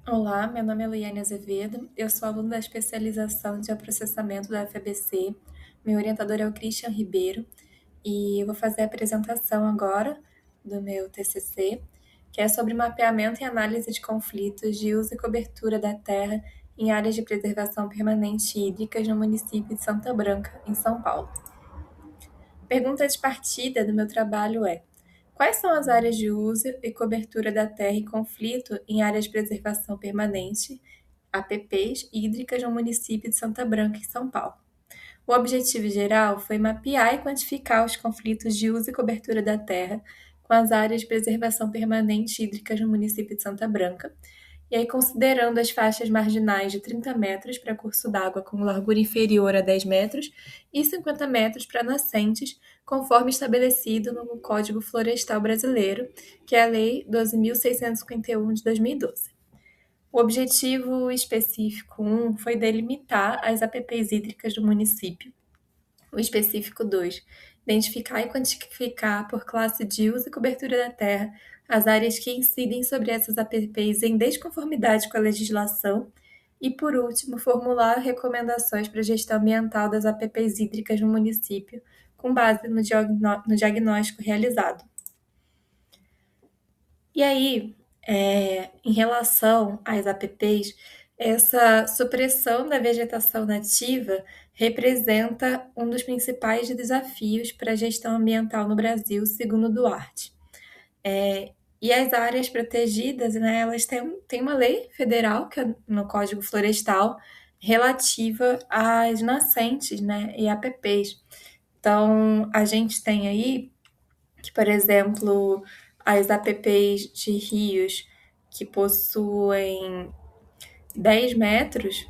Olá, meu nome é Luiane Azevedo, eu sou aluna da especialização de processamento da FABC, meu orientador é o Christian Ribeiro e eu vou fazer a apresentação agora do meu TCC, que é sobre mapeamento e análise de conflitos de uso e cobertura da terra em áreas de preservação permanente hídricas no município de Santa Branca, em São Paulo. Pergunta de partida do meu trabalho é: quais são as áreas de uso e cobertura da terra em conflito em áreas de preservação permanente, APPs, hídricas no município de Santa Branca, em São Paulo? O objetivo geral foi mapear e quantificar os conflitos de uso e cobertura da terra com as áreas de preservação permanente hídricas no município de Santa Branca, e aí considerando as faixas marginais de 30 metros para curso d'água com largura inferior a 10 metros e 50 metros para nascentes, conforme estabelecido no Código Florestal Brasileiro, que é a Lei 12.651 de 2012. O objetivo específico 1 foi delimitar as APPs hídricas do município. O específico 2, identificar e quantificar por classe de uso e cobertura da terra as áreas que incidem sobre essas APPs em desconformidade com a legislação. E, por último, formular recomendações para a gestão ambiental das APPs hídricas no município, com base no diagnóstico realizado. E aí, em relação às APPs, essa supressão da vegetação nativa representa um dos principais desafios para a gestão ambiental no Brasil, segundo Duarte. E as áreas protegidas, né, elas têm uma lei federal, que é no Código Florestal, relativa às nascentes, né, e APPs. Então, a gente tem aí que, por exemplo, as APPs de rios que possuem 10 metros,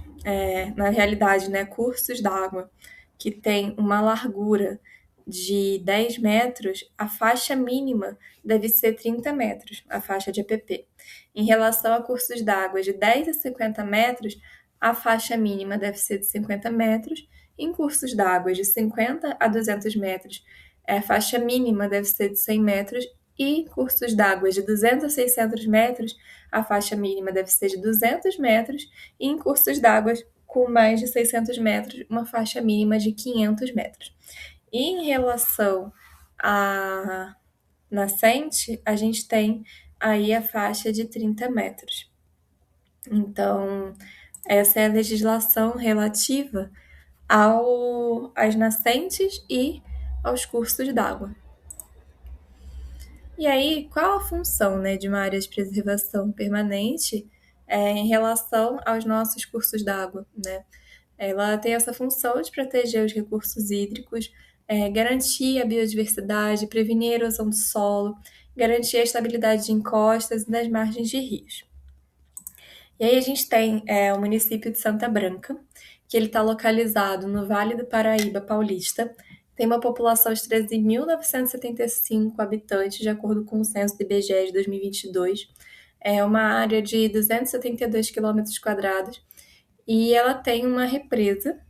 na realidade, né, cursos d'água, que tem uma largura de 10 metros, a faixa mínima deve ser 30 metros, a faixa de APP. Em relação a cursos d'água de 10 a 50 metros, a faixa mínima deve ser de 50 metros. Em cursos d'água de 50 a 200 metros, a faixa mínima deve ser de 100 metros. E cursos d'água de 200 a 600 metros, a faixa mínima deve ser de 200 metros. E em cursos d'água com mais de 600 metros, uma faixa mínima de 500 metros. E em relação à nascente, a gente tem aí a faixa de 30 metros. Então, essa é a legislação relativa às nascentes e aos cursos d'água. E aí, qual a função, né, de uma área de preservação permanente em relação aos nossos cursos d'água, né? Ela tem essa função de proteger os recursos hídricos, garantir a biodiversidade, prevenir a erosão do solo, garantir a estabilidade de encostas e das margens de rios. E aí a gente tem o município de Santa Branca, que ele está localizado no Vale do Paraíba Paulista, tem uma população de 13.975 habitantes, de acordo com o censo do IBGE de 2022. É uma área de 272 quilômetros quadrados e ela tem uma represa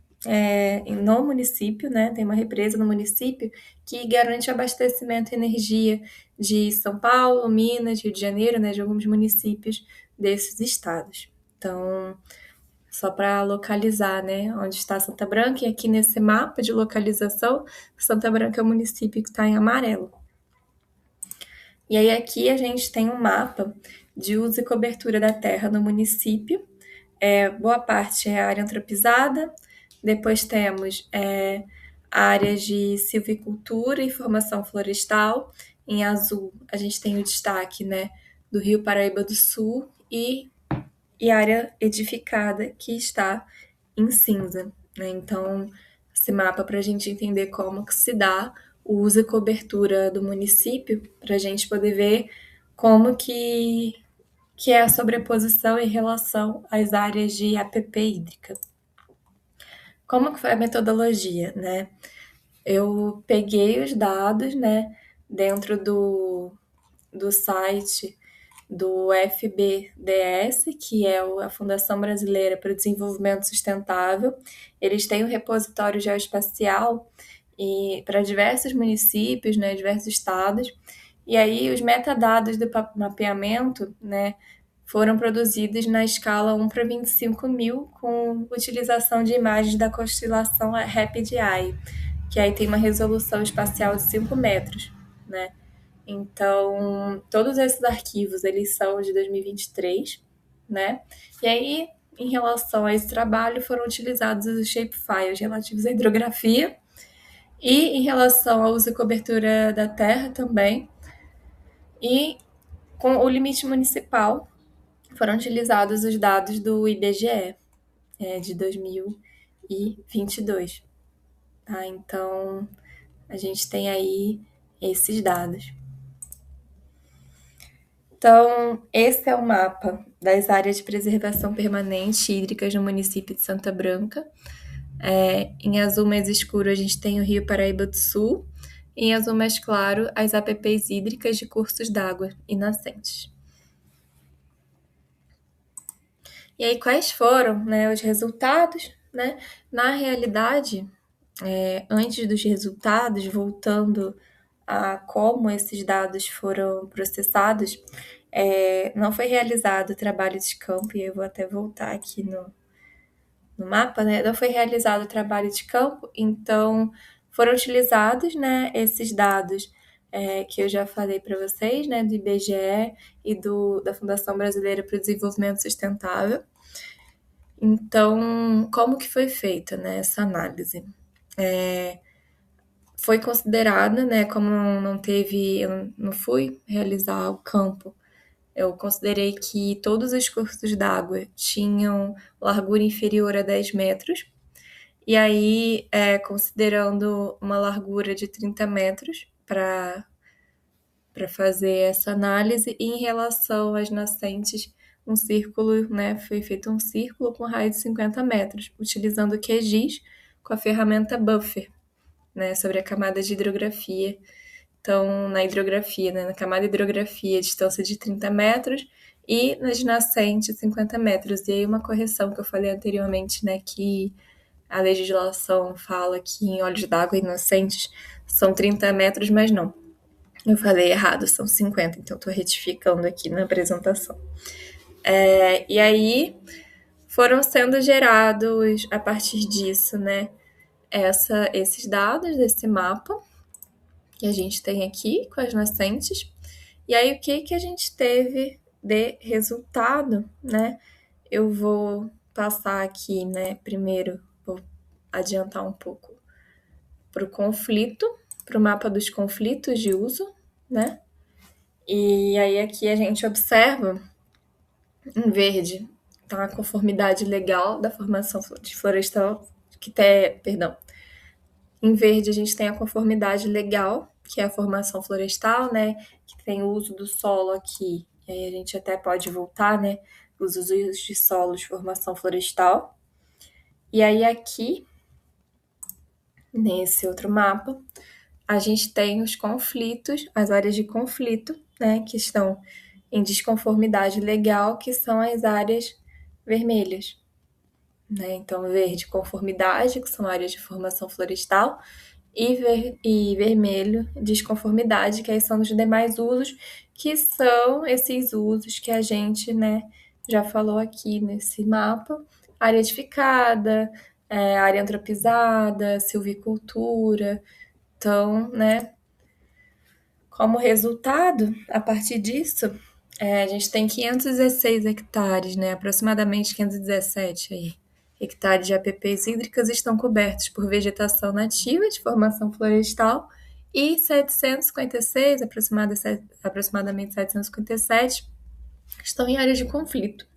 no município, né? Tem uma represa no município que garante abastecimento e energia de São Paulo, Minas, Rio de Janeiro, né? De alguns municípios desses estados. Então, só para localizar, né, onde está Santa Branca, e aqui nesse mapa de localização, Santa Branca é o município que está em amarelo. E aí aqui a gente tem um mapa de uso e cobertura da terra no município. Boa parte é área antropizada, depois temos áreas de silvicultura e formação florestal. Em azul, a gente tem o destaque, né, do Rio Paraíba do Sul e área edificada, que está em cinza, né? Então, esse mapa para a gente entender como que se dá o uso e cobertura do município, para a gente poder ver como que é a sobreposição em relação às áreas de APP hídrica. Como que foi a metodologia, né? Eu peguei os dados, né, dentro do site do FBDS, que é a Fundação Brasileira para o Desenvolvimento Sustentável. Eles têm um repositório geoespacial e para diversos municípios, né, diversos estados. E aí os metadados do mapeamento, né, foram produzidos na escala 1:25.000, com utilização de imagens da constelação Rapid Eye, que aí tem uma resolução espacial de 5 metros, né? Então, todos esses arquivos, eles são de 2023, né? E aí, em relação a esse trabalho, foram utilizados os shapefiles relativos à hidrografia e em relação ao uso e cobertura da terra também. E com o limite municipal, foram utilizados os dados do IBGE de 2022. Tá? Então, a gente tem aí esses dados. Então, esse é o mapa das áreas de preservação permanente hídricas no município de Santa Branca. Em azul mais escuro, a gente tem o Rio Paraíba do Sul. E em azul mais claro, as APPs hídricas de cursos d'água e nascentes. E aí, quais foram, né, os resultados? Né? Na realidade, antes dos resultados, voltando a como esses dados foram processados, não foi realizado trabalho de campo, e eu vou até voltar aqui no mapa, né? Não foi realizado trabalho de campo, então foram utilizados, né, esses dados que eu já falei para vocês, né, do IBGE e da Fundação Brasileira para o Desenvolvimento Sustentável. Então, como que foi feita, né, essa análise? Foi considerada, né, como eu não fui realizar o campo, eu considerei que todos os cursos d'água tinham largura inferior a 10 metros, e aí, considerando uma largura de 30 metros para fazer essa análise, e em relação às nascentes, um círculo, né, foi feito um círculo com raio de 50 metros, utilizando o QGIS com a ferramenta Buffer, né, sobre a camada de hidrografia. Então, na hidrografia, né, na camada de hidrografia, distância de 30 metros, e nas nascentes, 50 metros. E aí uma correção que eu falei anteriormente, né, que a legislação fala que em olhos d'água e nascentes são 30 metros, mas não. Eu falei errado, são 50, então estou retificando aqui na apresentação. E aí foram sendo gerados, a partir disso, né, esses dados desse mapa que a gente tem aqui com as nascentes. E aí, o que a gente teve de resultado, né? Eu vou passar aqui, né? Primeiro, vou adiantar um pouco para o conflito, para o mapa dos conflitos de uso, né? E aí, aqui a gente observa em verde, tá? A conformidade legal da formação de florestal, perdão. Em verde, a gente tem a conformidade legal, que é a formação florestal, né? Que tem o uso do solo aqui. E aí a gente até pode voltar, né? Os usos de solos, formação florestal. E aí aqui, nesse outro mapa, a gente tem os conflitos, as áreas de conflito, né? Que estão em desconformidade legal, que são as áreas vermelhas. Né? Então, verde, conformidade, que são áreas de formação florestal, e vermelho, desconformidade, que aí são os demais usos, que são esses usos que a gente, né, já falou aqui nesse mapa: área edificada, área antropizada, silvicultura. Então, né, como resultado, a partir disso, a gente tem 516 hectares, né, aproximadamente 517 aí, hectares de APPs hídricas estão cobertos por vegetação nativa de formação florestal, e 756, aproximadamente 757, estão em áreas de conflito.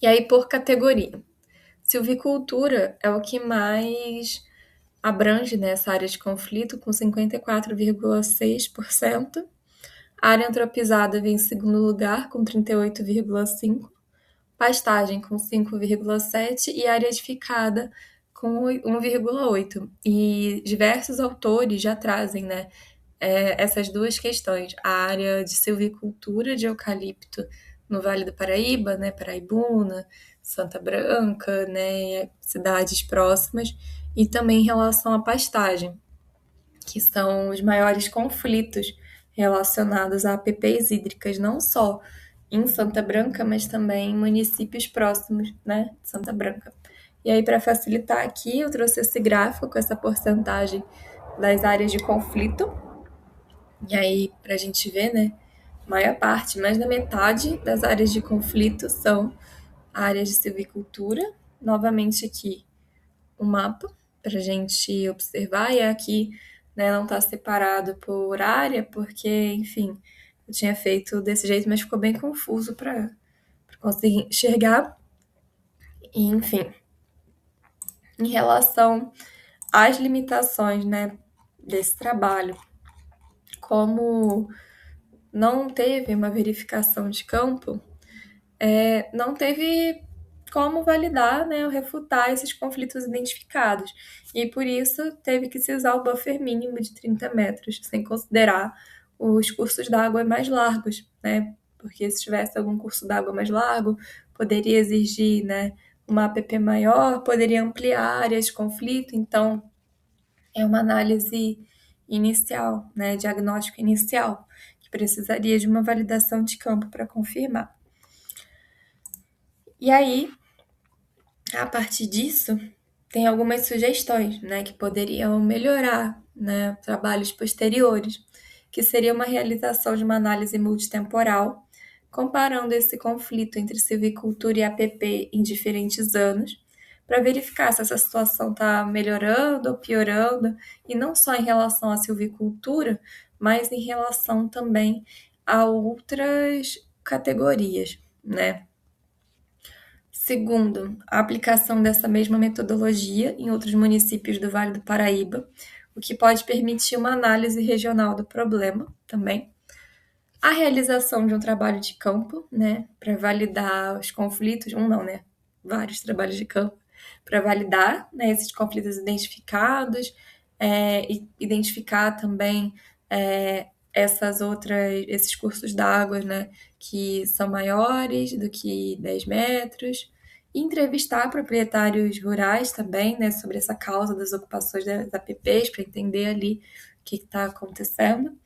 E aí, por categoria, silvicultura é o que mais abrange nessa área de conflito, com 54,6%. A área antropizada vem em segundo lugar, com 38,5%. Pastagem, com 5,7%. E área edificada, com 1,8%. E diversos autores já trazem, né, essas duas questões. A área de silvicultura de eucalipto no Vale do Paraíba, né, Paraibuna, Santa Branca, né, cidades próximas, e também em relação à pastagem, que são os maiores conflitos relacionados a APPs hídricas, não só em Santa Branca, mas também em municípios próximos, né, de Santa Branca. E aí, para facilitar aqui, eu trouxe esse gráfico com essa porcentagem das áreas de conflito. E aí, para a gente ver, né, maior parte, mais da metade das áreas de conflito são áreas de silvicultura. Novamente aqui o mapa para a gente observar, e aqui, né, não está separado por área, porque, enfim, eu tinha feito desse jeito, mas ficou bem confuso para conseguir enxergar. E, enfim, em relação às limitações, né, desse trabalho, como não teve uma verificação de campo, não teve como validar, né, ou refutar esses conflitos identificados. E por isso teve que se usar o buffer mínimo de 30 metros, sem considerar os cursos d'água mais largos, né? Porque se tivesse algum curso d'água mais largo, poderia exigir, né, uma APP maior, poderia ampliar áreas de conflito. Então, é uma análise inicial, né, diagnóstico inicial, que precisaria de uma validação de campo para confirmar. E aí, a partir disso, tem algumas sugestões, né, que poderiam melhorar, né, trabalhos posteriores, que seria uma realização de uma análise multitemporal, comparando esse conflito entre silvicultura e APP em diferentes anos, para verificar se essa situação está melhorando ou piorando, e não só em relação à silvicultura, mas em relação também a outras categorias, né? Segundo, a aplicação dessa mesma metodologia em outros municípios do Vale do Paraíba, o que pode permitir uma análise regional do problema também. A realização de um trabalho de campo, né, para validar os conflitos, não, né, vários trabalhos de campo, para validar, né, esses conflitos identificados, e identificar também esses cursos d'água, né, que são maiores do que 10 metros, e entrevistar proprietários rurais também, né, sobre essa causa das ocupações das APPs, para entender ali o que está acontecendo.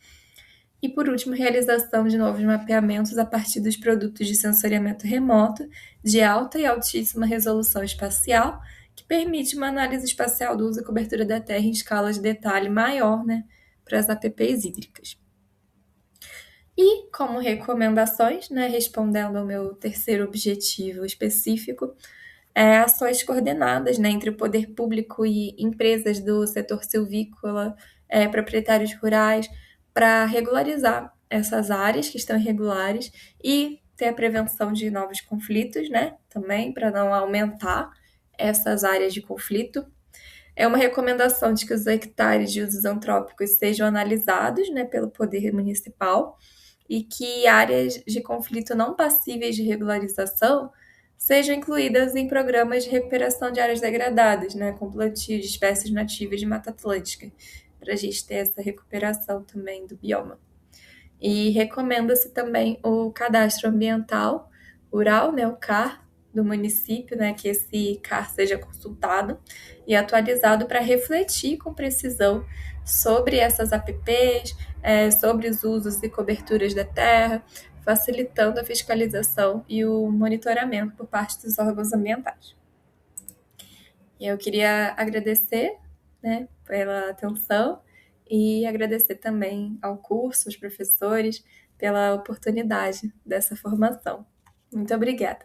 E, por último, realização de novos mapeamentos a partir dos produtos de sensoriamento remoto de alta e altíssima resolução espacial, que permite uma análise espacial do uso e cobertura da Terra em escala de detalhe maior, né, para as APPs hídricas. E, como recomendações, né, respondendo ao meu terceiro objetivo específico, ações coordenadas, né, entre o poder público e empresas do setor silvícola, proprietários rurais, para regularizar essas áreas que estão irregulares e ter a prevenção de novos conflitos, né, também, para não aumentar essas áreas de conflito. É uma recomendação de que os hectares de usos antrópicos sejam analisados, né, pelo poder municipal, e que áreas de conflito não passíveis de regularização sejam incluídas em programas de recuperação de áreas degradadas, né, com plantio de espécies nativas de Mata Atlântica, para a gente ter essa recuperação também do bioma. E recomenda-se também o cadastro ambiental rural, né, o CAR, do município, né, que esse CAR seja consultado e atualizado para refletir com precisão sobre essas APPs, sobre os usos e coberturas da terra, facilitando a fiscalização e o monitoramento por parte dos órgãos ambientais. E eu queria agradecer, né, pela atenção e agradecer também ao curso, aos professores, pela oportunidade dessa formação. Muito obrigada.